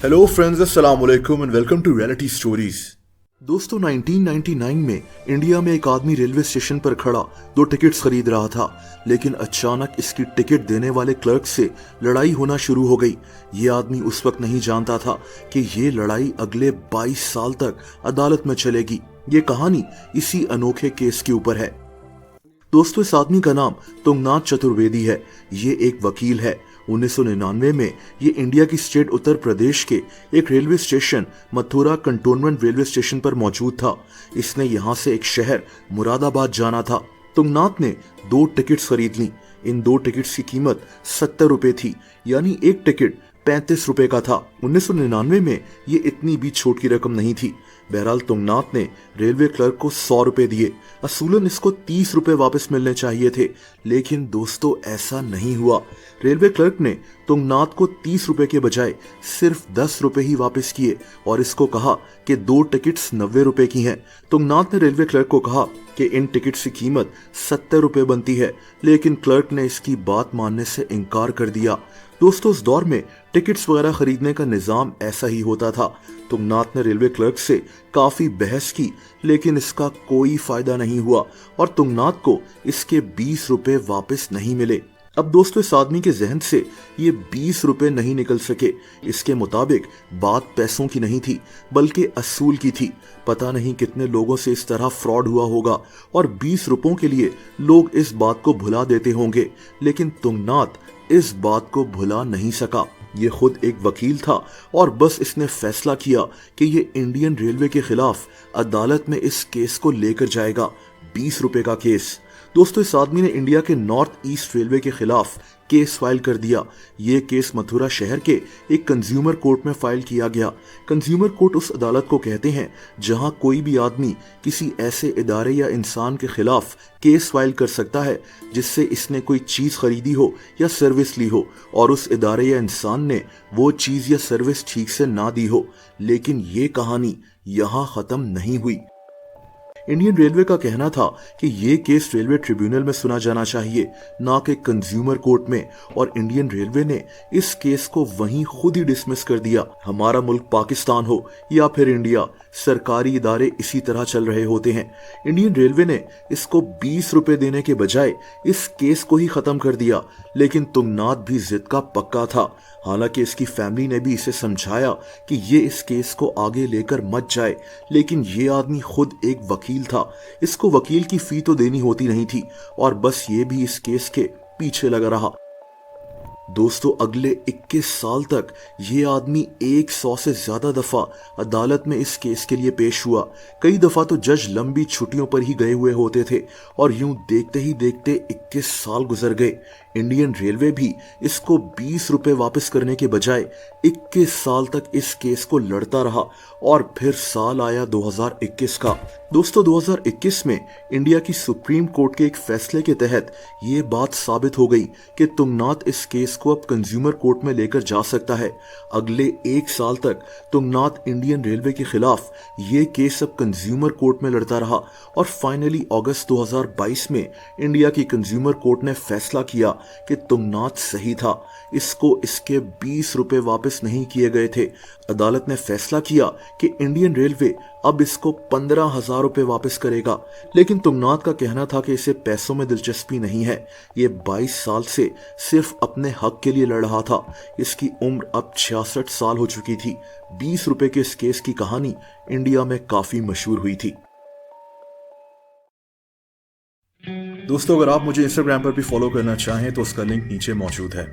Hello friends, अस्सलाम वालेकुम and welcome to reality stories. दोस्तों, 1999 में इंडिया में एक आदमी रेलवे स्टेशन पर खड़ा 2 टिकट्स खरीद रहा था, लेकिन अचानक इसकी टिकट देने वाले क्लर्क से लड़ाई होना शुरू हो गई। ये आदमी उस वक्त नहीं जानता था कि ये लड़ाई अगले 22 साल तक अदालत में चलेगी। ये कहानी इसी अनोखे केस के ऊपर है। दोस्तों, इस आदमी का नाम तुंगनाथ चतुर्वेदी है। ये एक वकील है। 1999 में ये इंडिया की स्टेट उत्तर प्रदेश के एक railway station Mathura cantonment railway station पर मौजूद था। इसने यहाँ से एक शहर मुरादाबाद जाना था। तुंगनाथ ने 2 टिकट्स खरीद ली। इन 2 टिकट्स की कीमत 70 रुपए थी, यानी एक टिकट 35 रुपए का था। 1999 में ये इतनी भी छोट की रकम नहीं थी। बहरहाल तुंगनाथ ने रेलवे क्लर्क को 100 रुपए दिए। असूलन इसको 30 रुपए वापस मिलने चाहिए थे, लेकिन दोस्तों ऐसा नहीं हुआ। रेलवे क्लर्क ने तुंगनाथ को 30 रुपए के बजाय सिर्फ 10 रुपए ही वापस किए और इसको कहा कि 2 टिकट्स 90 रुपए की हैं। तुंगनाथ ने रेलवे क्लर्क को कहा कि इन टिकट्स की कीमत 70 रुपए बनती है, लेकिन क्लर्क ने इसकी बात मानने से इनकार कर दिया। दोस्तों, उस दौर में टिकट्स वगैरह खरीदने का निजाम ऐसा ही होता था। तुंगनाथ ने रेलवे क्लर्क से काफी बहस की, लेकिन इसका कोई फायदा नहीं हुआ और तुंगनाथ को इसके 20 रुपए वापस नहीं मिले। अब दोस्तों, इस आदमी के जहन से ये 20 रुपए नहीं निकल सके। इसके मुताबिक बात पैसों की नहीं थी, बल्कि असूल की थी। पता नहीं कितने लोगों से इस तरह फ्रॉड हुआ होगा और 20 रुपयों के लिए लोग इस बात को भुला देते होंगे, लेकिन तुंगनाथ इस बात को भुला नहीं सका। ये खुद एक वकील था और बस इसने फैसला किया कि ये इंडियन रेलवे के खिलाफ अदालत में इस केस को लेकर जाएगा। 20 रुपए का केस। दोस्तों, इस आदमी ने इंडिया के नॉर्थ ईस्ट रेलवे के खिलाफ केस फाइल कर दिया। ये केस मथुरा शहर के एक कंज्यूमर कोर्ट में फाइल किया गया। कंज्यूमर कोर्ट उस अदालत को कहते हैं जहां कोई भी आदमी किसी ऐसे इदारे या इंसान के खिलाफ केस फाइल कर सकता है जिससे इसने कोई चीज खरीदी हो या सर्विस ली हो और उस इदारे या इंसान ने वो चीज या सर्विस ठीक से ना दी हो। लेकिन ये कहानी यहाँ खत्म नहीं हुई। इंडियन रेलवे का कहना था कि ये केस रेलवे ट्रिब्यूनल में सुना जाना चाहिए, ना कि कंज्यूमर कोर्ट में, और इंडियन रेलवे ने इस केस को वहीं खुद ही डिसमिस कर दिया। हमारा मुल्क पाकिस्तान हो या फिर इंडिया, सरकारी इदारे इसी तरह चल रहे होते हैं। इंडियन रेलवे ने इसको 20 रुपए देने के बजाय इस केस को ही खत्म कर दिया, लेकिन तुंगनाथ भी जिद का पक्का था। हालांकि इसकी फैमिली ने भी इसे समझाया कि ये इस केस को आगे लेकर मत जाए, लेकिन ये आदमी खुद एक वकील था। इसको वकील की फी तो देनी होती नहीं थी और बस ये भी इस केस के पीछे लगा रहा। दोस्तों, अगले 21 साल तक ये आदमी 100 से ज्यादा दफा अदालत में इस केस के लिए पेश हुआ। कई दफा तो जज लंबी छुट्टियों पर ही गए हुए होते थे और यूं देखते ही देखते 21 साल गुजर गए। इंडियन रेलवे भी इसको 20 रुपए वापस करने के बजाय 21 साल तक इस केस को लड़ता रहा और फिर साल आया 2021 का। दोस्तों, 2021 में इंडिया की सुप्रीम कोर्ट के एक फैसले के तहत ये बात साबित हो गई कि तुंगनाथ इस केस को अब कंज्यूमर कोर्ट में लेकर जा सकता है। अगले 1 साल तक तुंगनाथ इंडियन रेलवे के खिलाफ ये केस अब कंज्यूमर कोर्ट में लड़ता रहा और फाइनली अगस्त 2022 में इंडिया की कंज्यूमर कोर्ट ने फैसला किया कि तुंगनाथ सही था। इसको इसके 20 रुपए वापस नहीं किए गए थे। अदालत ने फैसला किया कि इंडियन रेलवे अब इसको 15,000 रुपए वापस करेगा, लेकिन तुंगनाथ का कहना था कि इसे पैसों में दिलचस्पी नहीं है। ये 22 साल से सिर्फ अपने हक के लिए लड़ रहा था। इसकी उम्र अब 66 साल हो चुकी थी। 20 रुपए के इस केस की कहानी इंडिया में काफी मशहूर हुई थी। दोस्तों, अगर आप मुझे इंस्टाग्राम पर भी फॉलो करना चाहें तो उसका लिंक नीचे मौजूद है।